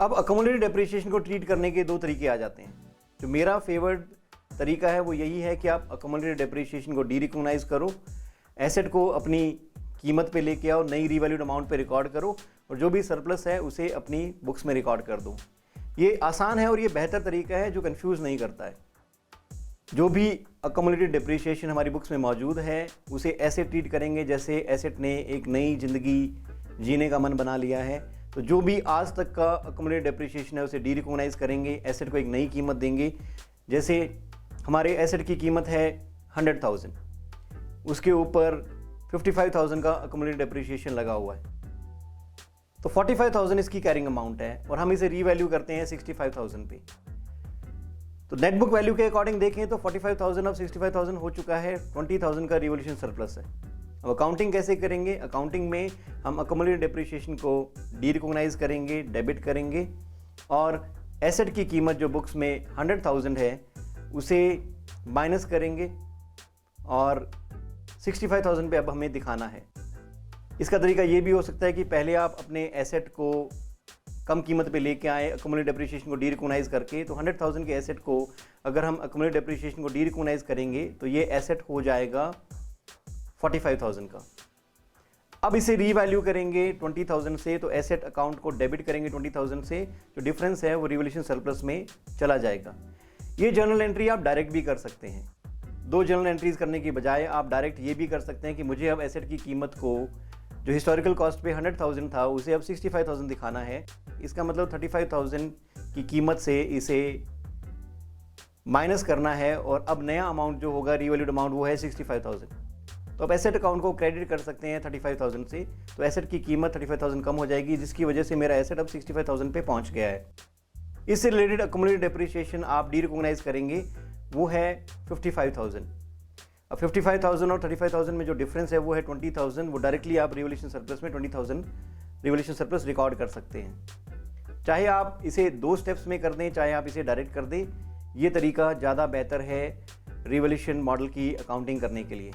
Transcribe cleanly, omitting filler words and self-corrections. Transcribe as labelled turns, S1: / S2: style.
S1: अब accommodated depreciation को treat करने के दो तरीके आ जाते हैं। जो मेरा फेवर्ड तरीका है वो यही है कि आप अकोमोडेटेड डेप्रिसिएशन को डी रिकॉग्नाइज करो, एसेट को अपनी कीमत पे लेके आओ, नई रीवैल्यूड अमाउंट पे रिकॉर्ड करो और जो भी सरप्लस है उसे अपनी बुक्स में रिकॉर्ड कर दो। ये आसान है और ये बेहतर तरीका है जो कंफ्यूज नहीं करता है। जो भी अकोमोडेटेड डेप्रिसिएशन हमारी बुक्स में मौजूद है उसे ऐसे ट्रीट करेंगे जैसे एसेट ने एक नई ज़िंदगी जीने का मन बना लिया है। तो जो भी आज तक का अकोमोडेटेड डेप्रिसिएशन है उसे डी रिकॉग्नाइज करेंगे, एसेट को एक नई कीमत देंगे। जैसे हमारे एसेट की कीमत है 100,000, उसके ऊपर 55,000 का अकोमोडेटेड डेप्रिसिएशन लगा हुआ है, तो 45,000 इसकी कैरिंग अमाउंट है और हम इसे रीवैल्यू करते हैं 65,000 पे। तो नेट बुक वैल्यू के अकॉर्डिंग देखें तो 45,000 अब 65,000 हो चुका है, 20,000 का रिवोल्यूशन सरप्लस है। अब अकाउंटिंग कैसे करेंगे? अकाउंटिंग में हम अकोमोडेटेड डेप्रिसिएशन को डी रिकॉग्नाइज करेंगे, डेबिट करेंगे और एसेट की कीमत जो बुक्स में 100,000 है उसे माइनस करेंगे और 65,000 पे अब हमें दिखाना है। इसका तरीका ये भी हो सकता है कि पहले आप अपने एसेट को कम कीमत पे लेके आए अकोमोडेटेड डेप्रिसिएशन को डी रिकॉग्नाइज करके, तो 100,000 के एसेट को अगर हम अकोमोडेटेड डेप्रिसिएशन को डी रिकॉग्नाइज करेंगे तो ये एसेट हो जाएगा 45,000 का। अब इसे रीवैल्यू करेंगे 20,000 से, तो एसेट अकाउंट को डेबिट करेंगे 20,000 से, जो डिफरेंस है वो रिवोल्यूशन सरप्लस में चला जाएगा। ये जर्नल एंट्री आप डायरेक्ट भी कर सकते हैं। दो जर्नल एंट्रीज करने की बजाय आप डायरेक्ट ये भी कर सकते हैं कि मुझे अब एसेट की कीमत को जो हिस्टोरिकल कॉस्ट पे 100,000 था उसे अब 65,000 दिखाना है। इसका मतलब 35,000 की कीमत से इसे माइनस करना है और अब नया अमाउंट जो होगा रीवैल्यूड अमाउंट वो है 65,000। तो अब एसेट अकाउंट को क्रेडिट कर सकते हैं 35,000 से, तो एसेट की कीमत 35,000 कम हो जाएगी, जिसकी वजह से मेरा एसेट अब 65,000 पे पहुंच गया है। इससे रिलेटेड अकोमोडेटेड डेप्रिसिएशन आप डी रिकॉग्नाइज करेंगे वो है 55,000। अब 55,000 और 35,000 में जो डिफरेंस है वो है 20,000, वो डायरेक्टली आप रिवोल्यूशन सरप्लस में 20,000 रिवोल्यूशन सरप्लस रिकॉर्ड कर सकते हैं। चाहे आप इसे दो स्टेप्स में कर दें, चाहे आप इसे डायरेक्ट कर दें, ये तरीका ज़्यादा बेहतर है रिवोल्यूशन मॉडल की अकाउंटिंग करने के लिए।